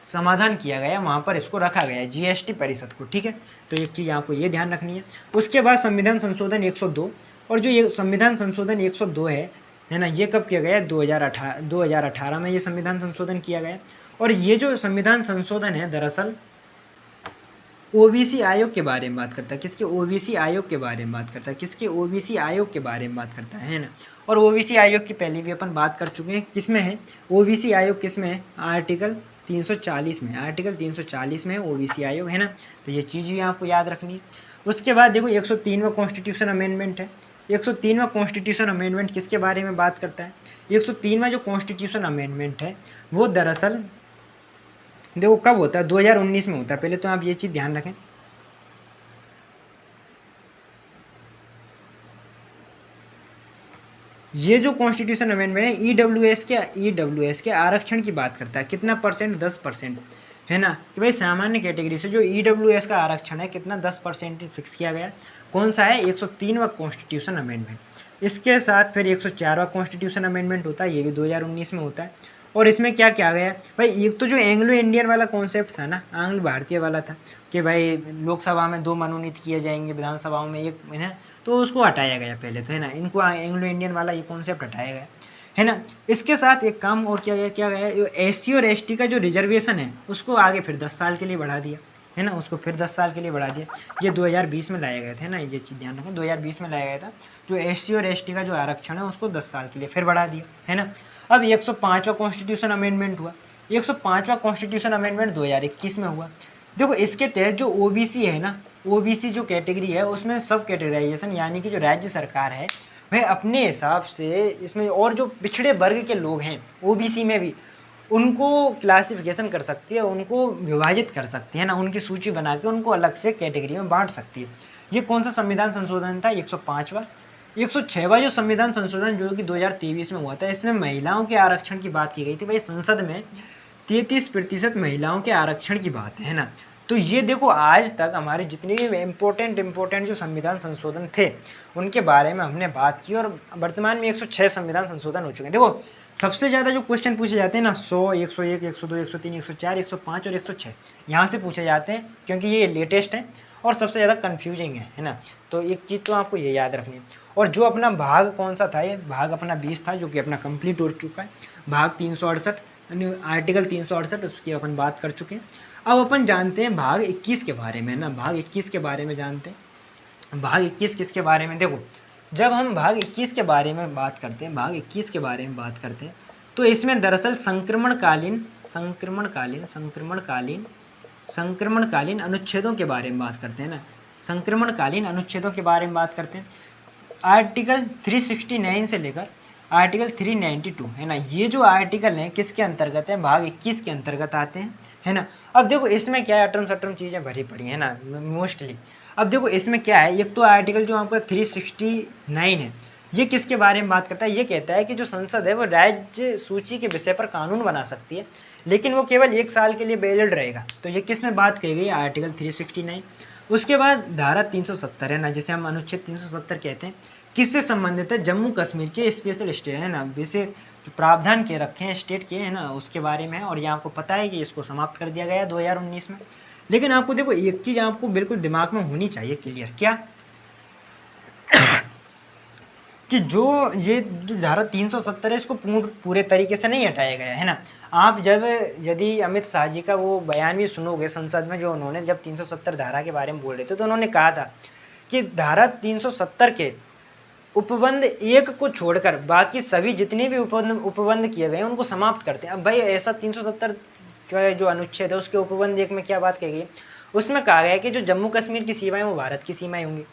समाधान किया गया वहाँ पर इसको रखा गया है जीएसटी परिषद को, ठीक है। तो एक चीज़ आपको ये ध्यान रखनी है। उसके बाद संविधान संशोधन 102, और जो ये संविधान संशोधन 102 है ना, ये कब किया गया? 2018 में ये संविधान संशोधन किया गया। और ये जो संविधान संशोधन है दरअसल ओबीसी आयोग के बारे में बात करता है। किसके? ओबीसी आयोग के बारे में बात करता है। किसके? ओबीसी आयोग के बारे में बात करता है ना। और ओबीसी आयोग की पहले भी अपन बात कर चुके हैं। किसमें है ओबीसी आयोग? किसमें है? आर्टिकल 340 में, आर्टिकल 340 में ओबीसी आयोग, है ना। तो ये चीज़ भी आपको याद रखनी है। उसके बाद देखो 103वां कॉन्स्टिट्यूशन अमेंडमेंट है। 103वां कॉन्स्टिट्यूशन अमेंडमेंट किसके बारे में बात करता है? 103वां जो कॉन्स्टिट्यूशन अमेंडमेंट है वो दरअसल देखो कब होता है? 2019 में होता है। पहले तो आप ये चीज़ ध्यान रखें। ये जो कॉन्स्टिट्यूशन अमेंडमेंट है ईडब्ल्यूएस के आरक्षण की बात करता है। कितना परसेंट? 10%, है ना। कि भाई सामान्य कैटेगरी से जो ईडब्ल्यूएस का आरक्षण है कितना? 10% फिक्स किया गया। कौन सा है? 103वां कॉन्स्टिट्यूशन अमेंडमेंट। इसके साथ फिर 104वां कॉन्स्टिट्यूशन अमेंडमेंट होता है, ये भी 2019 में होता है। और इसमें क्या क्या गया भाई? एक तो जो एंग्लो इंडियन वाला कॉन्सेप्ट था ना, आंग्ल भारतीय वाला था कि भाई लोकसभा में 2 मनोनीत किए जाएंगे, विधानसभाओं में 1, है ना। तो उसको हटाया गया पहले तो, है ना। इनको एंग्लो इंडियन वाला ये कॉन्सेप्ट हटाया गया, है ना। इसके साथ एक काम और किया गया एससी और एसटी का जो रिजर्वेशन है उसको आगे फिर 10 साल के लिए बढ़ा दिया, है ना। उसको फिर 10 साल के लिए बढ़ा दिया। ये 2020 में लाया गया था, है ना। ये चीज़ ध्यान रखें, 2020 में लाया गया था। जो एससी और एसटी का जो आरक्षण है उसको 10 साल के लिए फिर बढ़ा दिया, है ना। अब 105वां कॉन्स्टिट्यूशन अमेंडमेंट हुआ। 105वां कॉन्स्टिट्यूशन अमेंडमेंट 2021 में हुआ। देखो इसके तहत जो ओबीसी है ना, ओबीसी जो कैटेगरी है उसमें सब कैटेगराइजेशन, यानी कि जो राज्य सरकार है वह अपने हिसाब से इसमें, और जो पिछड़े वर्ग के लोग हैं ओबीसी में भी, उनको क्लासिफिकेशन कर सकती है, उनको विभाजित कर सकती है ना, उनकी सूची बना के उनको अलग से कैटेगरी में बांट सकती है। ये कौन सा संविधान संशोधन था? 105वां। 106वां जो संविधान संशोधन जो कि 2023 में हुआ था, इसमें महिलाओं के आरक्षण की बात की गई थी। भाई संसद में 33% महिलाओं के आरक्षण की बात है ना। तो ये देखो आज तक हमारे जितने भी इम्पोर्टेंट जो संविधान संशोधन थे उनके बारे में हमने बात की, और वर्तमान में 106 संविधान संशोधन हो चुके हैं। देखो सबसे ज़्यादा जो क्वेश्चन पूछे जाते हैं ना 100, 101, 102, 103, 104, 105 और 106 यहाँ से पूछे जाते हैं, क्योंकि ये लेटेस्ट है और सबसे ज़्यादा कन्फ्यूजिंग है ना। तो एक चीज़ तो आपको ये याद रखनी है। और जो अपना भाग कौन सा था? ये भाग अपना 20 था, जो कि अपना कंप्लीट हो चुका है। भाग 368 यानी आर्टिकल 368 उसकी अपन बात कर चुके हैं। अब अपन जानते हैं भाग 21 के बारे में ना। भाग 21 के बारे में जानते हैं। भाग 21 किसके बारे में? देखो जब हम भाग 21 के बारे में बात करते हैं, भाग 21 के बारे में बात करते हैं, तो इसमें दरअसल संक्रमणकालीन अनुच्छेदों के बारे में बात करते हैं ना। संक्रमणकालीन अनुच्छेदों के बारे में बात करते हैं। आर्टिकल 369 से लेकर आर्टिकल 392, है ना। ये जो आर्टिकल हैं किसके अंतर्गत है? भाग 21 के अंतर्गत आते हैं, है ना। अब देखो इसमें क्या है, अटरम सटरम चीज़ें भरी पड़ी है ना मोस्टली। अब देखो इसमें क्या है, एक तो आर्टिकल जो आपका 369 है ये किसके बारे में बात करता है? ये कहता है कि जो संसद है वो राज्य सूची के विषय पर कानून बना सकती है, लेकिन वो केवल 1 साल के लिए वैलिड रहेगा। तो ये किस में बात कही गई? आर्टिकल 369। उसके बाद धारा 370 है ना, जिसे हम अनुच्छेद 370 कहते हैं, किससे संबंधित है? जम्मू कश्मीर के स्पेशल स्टेट, है ना, विशेष जो प्रावधान के रखे हैं स्टेट के, है ना, उसके बारे में है। और ये आपको पता है कि इसको समाप्त कर दिया गया 2019 में। लेकिन आपको देखो एक चीज़ आपको बिल्कुल दिमाग में होनी चाहिए क्लियर, क्या कि जो धारा 370 है इसको पूरे तरीके से नहीं हटाया गया है ना। आप जब यदि अमित शाह जी का वो बयान भी सुनोगे संसद में, जो उन्होंने जब 370 धारा के बारे में बोल रहे थे तो उन्होंने कहा था कि धारा 370 के उपबंध एक को छोड़कर बाकी सभी जितने भी उपबंध किए गए हैं उनको समाप्त करते हैं। अब भाई ऐसा 370 का जो अनुच्छेद है उसके उपबंध एक में क्या बात कही गई है, उसमें कहा गया है कि जो जम्मू कश्मीर की सीमाएं वो भारत की सीमाएं होंगी।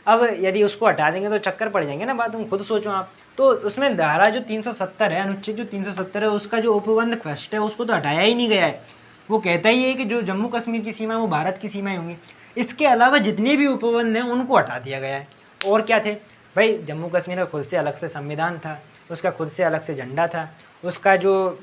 अब यदि उसको हटा देंगे तो चक्कर पड़ जाएंगे ना, बात तुम खुद सोचो आप। तो उसमें धारा जो 370 है, अनुच्छेद जो 370 है, उसका जो उपबंध फर्स्ट है उसको तो हटाया ही नहीं गया है। वो कहता ही है कि जो जम्मू कश्मीर की सीमा है वो भारत की सीमाएं होंगी। इसके अलावा जितने भी उपबंध हैं उनको हटा दिया गया है। और क्या थे भाई, जम्मू कश्मीर का खुद से अलग से संविधान था, उसका खुद से अलग से झंडा था, उसका जो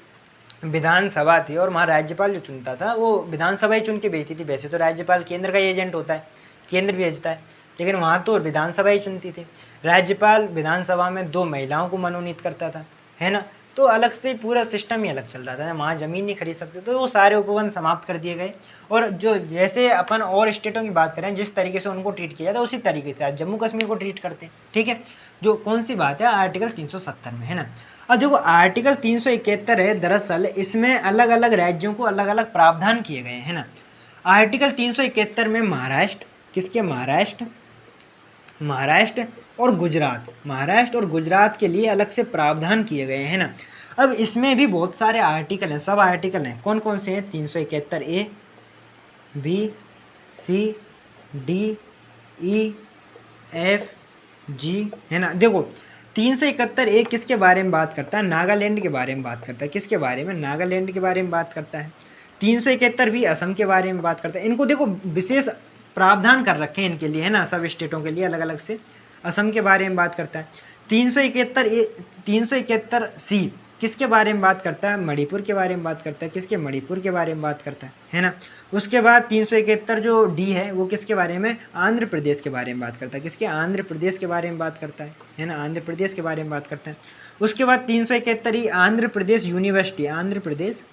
विधानसभा थी, और वहाँ राज्यपाल जो चुनता था वो विधानसभा ही चुन के भेजती थी। वैसे तो राज्यपाल केंद्र का एजेंट होता है, केंद्र भेजता है, लेकिन वहाँ तो विधानसभा ही चुनती थी। राज्यपाल विधानसभा में 2 महिलाओं को मनोनीत करता था, है ना। तो अलग से पूरा सिस्टम ही अलग चल रहा था, वहाँ ज़मीन नहीं खरीद सकते। तो वो सारे उपबंध समाप्त कर दिए गए। और जो जैसे अपन और स्टेटों की बात करें जिस तरीके से उनको ट्रीट किया था उसी तरीके से आज जम्मू कश्मीर को ट्रीट करते हैं, ठीक है। जो कौन सी बात है आर्टिकल 370 में, है ना। अब देखो आर्टिकल 371 है, दरअसल इसमें अलग अलग राज्यों को अलग अलग प्रावधान किए गए हैं ना। आर्टिकल 371 में महाराष्ट्र, किसके, महाराष्ट्र और गुजरात के लिए अलग से प्रावधान किए गए हैं ना। अब इसमें भी बहुत सारे आर्टिकल हैं, सब आर्टिकल हैं। कौन कौन से हैं, 371 ए, बी, सी, डी, ई, एफ, जी, है ना। देखो 371 ए किसके बारे में बात करता है, नागालैंड के बारे में बात करता है। किसके बारे में, नागालैंड के बारे में बात करता है। 371 भी असम के बारे में बात करता है। इनको देखो विशेष प्रावधान कर रखे हैं इनके लिए, है ना, सब स्टेटों के लिए अलग अलग से। असम के बारे में बात करता है। 371 सी किसके बारे में बात करता है, मणिपुर के बारे में बात करता है। किसके, मणिपुर के बारे में बात करता है ना। उसके बाद 371 जो डी है वो किसके बारे में, आंध्र प्रदेश के बारे में बात करता है। किसके, आंध्र प्रदेश के बारे में बात करता है ना, आंध्र प्रदेश के बारे में बात करता है। उसके बाद 371 ही आंध्र प्रदेश यूनिवर्सिटी, आंध्र प्रदेश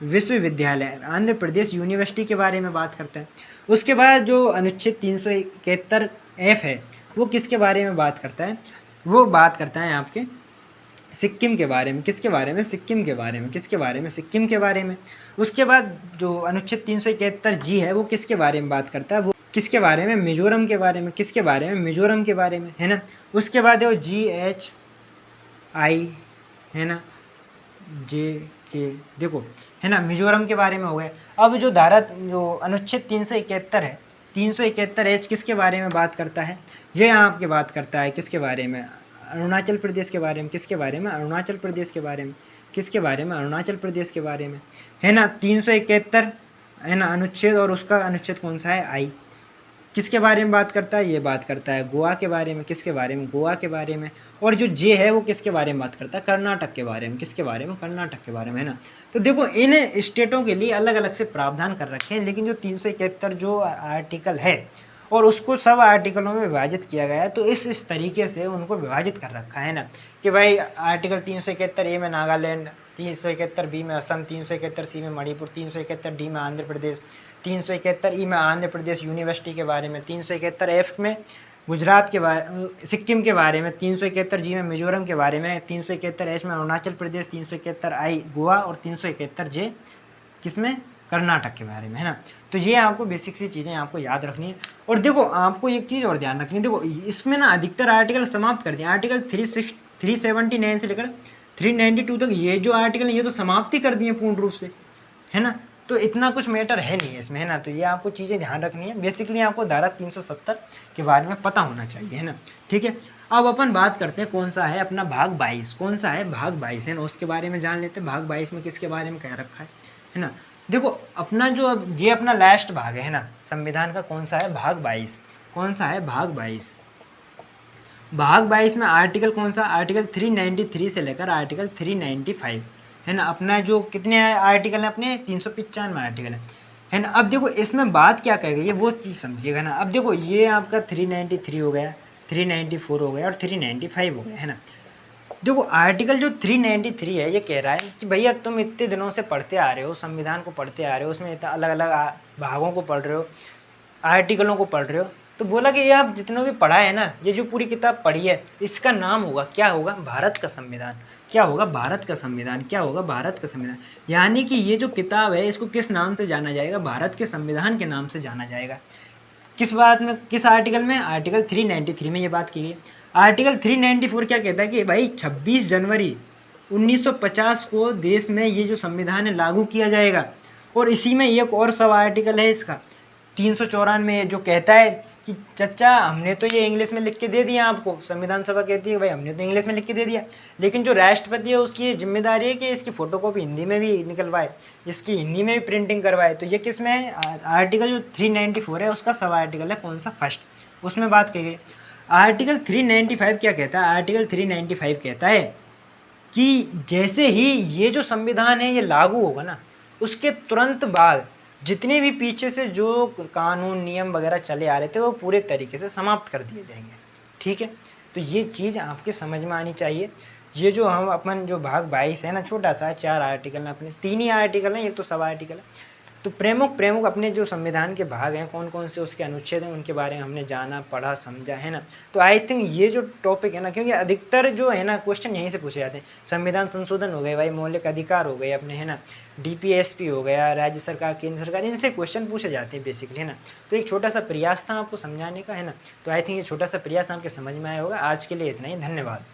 विश्वविद्यालय, आंध्र प्रदेश यूनिवर्सिटी के बारे में बात करता है। उसके बाद जो अनुच्छेद 371 एफ है वो किसके बारे में बात करता है, वो बात करता है आपके सिक्किम के बारे में। किसके बारे में, सिक्किम के बारे में। किसके बारे में, सिक्किम के बारे में। उसके बाद जो अनुच्छेद 371 जी है वो किसके बारे में बात करता है, वो किसके बारे में, मिजोरम के बारे में। किसके बारे में, मिजोरम के बारे में, है ना। उसके बाद है GHI, है ना, JK, देखो, है ना, मिजोरम के बारे में हो गए। अब जो अनुच्छेद 371 है, 371 एच किसके बारे में बात करता है, ये आपके बात करता है किसके बारे में, अरुणाचल प्रदेश के बारे में। किसके बारे में, अरुणाचल प्रदेश के बारे में। किसके बारे में, अरुणाचल प्रदेश के बारे में, है ना। 371 है ना अनुच्छेद, और उसका अनुच्छेद कौन सा है, आई। किसके बारे में बात करता है, ये बात करता है गोवा के बारे में। किसके बारे में, गोवा के बारे में। और जो जे है वो किसके बारे में बात करता है, कर्नाटक के बारे में। किसके बारे में, कर्नाटक के बारे में, है ना। तो देखो इन स्टेटों के लिए अलग अलग से प्रावधान कर रखे हैं, लेकिन जो 371 जो आर्टिकल है और उसको सब आर्टिकलों में विभाजित किया गया है। तो इस तरीके से उनको विभाजित कर रखा है ना, कि भाई आर्टिकल 371 ए में नागालैंड, 371 बी में असम, 371 सी में मणिपुर, 371 डी में आंध्र प्रदेश, 371 ई में आंध्र प्रदेश यूनिवर्सिटी के बारे में, 371 एफ में गुजरात के बारे, सिक्किम के बारे में, 371 जी में मिजोरम के बारे में, 371 एच में अरुणाचल प्रदेश, 371 आई गोवा, और 371 जे किसमें, कर्नाटक के बारे में, है ना। तो ये आपको बेसिक सी चीज़ें आपको याद रखनी है। और देखो आपको एक चीज़ और ध्यान रखनी है, देखो इसमें ना अधिकतर आर्टिकल समाप्त कर दिए। आर्टिकल 379 से लेकर 392 तक ये जो आर्टिकल है ये तो समाप्ति कर दिए पूर्ण रूप से, है ना। तो इतना कुछ मैटर है नहीं है इसमें, है ना। तो ये आपको चीज़ें ध्यान रखनी है। बेसिकली आपको धारा 370 के बारे में पता होना चाहिए, है ना, ठीक है। अब अपन बात करते हैं कौन सा है अपना भाग 22, कौन सा है भाग 22, है ना, उसके बारे में जान लेते हैं। भाग 22 में किसके बारे में कह रखा है ना। देखो अपना जो ये अपना लास्ट भाग है ना संविधान का, कौन सा है, भाग 22। कौन सा है, भाग 22। भाग 22 में आर्टिकल कौन सा, आर्टिकल 393 से लेकर आर्टिकल 395, है ना। अपना जो कितने आर्टिकल हैं अपने, 395 आर्टिकल है ना। अब देखो इसमें बात क्या कह गई है वो चीज़ समझिएगा ना। अब देखो ये आपका 393 हो गया, 394 हो गया और 395 हो गया, है ना। देखो आर्टिकल जो 393 है ये कह रहा है कि भैया तुम इतने दिनों से पढ़ते आ रहे हो, संविधान को पढ़ते आ रहे हो, उसमें इतना अलग अलग भागों को पढ़ रहे हो, आर्टिकलों को पढ़ रहे हो, तो बोला कि ये आप जितनों भी पढ़ा है ना, ये जो पूरी किताब पढ़ी है, इसका नाम होगा क्या होगा, भारत का संविधान। क्या होगा, भारत का संविधान। क्या होगा, भारत का संविधान। यानी कि ये जो किताब है इसको किस नाम से जाना जाएगा, भारत के संविधान के नाम से जाना जाएगा। किस बात में, किस आर्टिकल में, आर्टिकल 393 में ये बात की गई। आर्टिकल 394 क्या कहता है कि भाई 26 जनवरी 1950 को देश में ये जो संविधान है लागू किया जाएगा। और इसी में एक और सब आर्टिकल है इसका 394 जो कहता है कि चचा हमने तो ये इंग्लिश में लिख के दे दिया आपको, संविधान सभा कहती है भाई हमने तो इंग्लिश में लिख के दे दिया, लेकिन जो राष्ट्रपति है उसकी जिम्मेदारी है कि इसकी फोटोकॉपी हिंदी में भी निकलवाए, इसकी हिंदी में भी प्रिंटिंग करवाए। तो ये किस में है, आर्टिकल जो 394 है उसका सब आर्टिकल है, कौन सा, फर्स्ट, उसमें बात की गई। आर्टिकल 395 क्या कहता है, आर्टिकल 395 कहता है कि जैसे ही ये जो संविधान है ये लागू होगा ना, उसके तुरंत बाद जितने भी पीछे से जो कानून नियम वगैरह चले आ रहे थे वो पूरे तरीके से समाप्त कर दिए जाएंगे। ठीक है, तो ये चीज़ आपके समझ में आनी चाहिए। ये जो हम अपन जो भाग 22 है ना, छोटा सा 4 आर्टिकल है, अपने 3 ही आर्टिकल हैं, एक तो सब आर्टिकल है। तो प्रमुख प्रमुख अपने जो संविधान के भाग हैं, कौन कौन से उसके अनुच्छेद हैं, उनके बारे में हमने जाना, पढ़ा, समझा, है ना। तो आई थिंक ये जो टॉपिक है ना, क्योंकि अधिकतर जो है ना क्वेश्चन यहीं से पूछे जाते हैं। संविधान संशोधन हो गए भाई, मौलिक अधिकार हो गए अपने, है ना, डीपीएसपी हो गया, राज्य सरकार, केंद्र सरकार, इनसे क्वेश्चन पूछे जाते हैं बेसिकली, है ना। तो एक छोटा सा प्रयास था आपको समझाने का, है ना। तो आई थिंक ये छोटा सा प्रयास आपके समझ में आया होगा। आज के लिए इतना ही, धन्यवाद।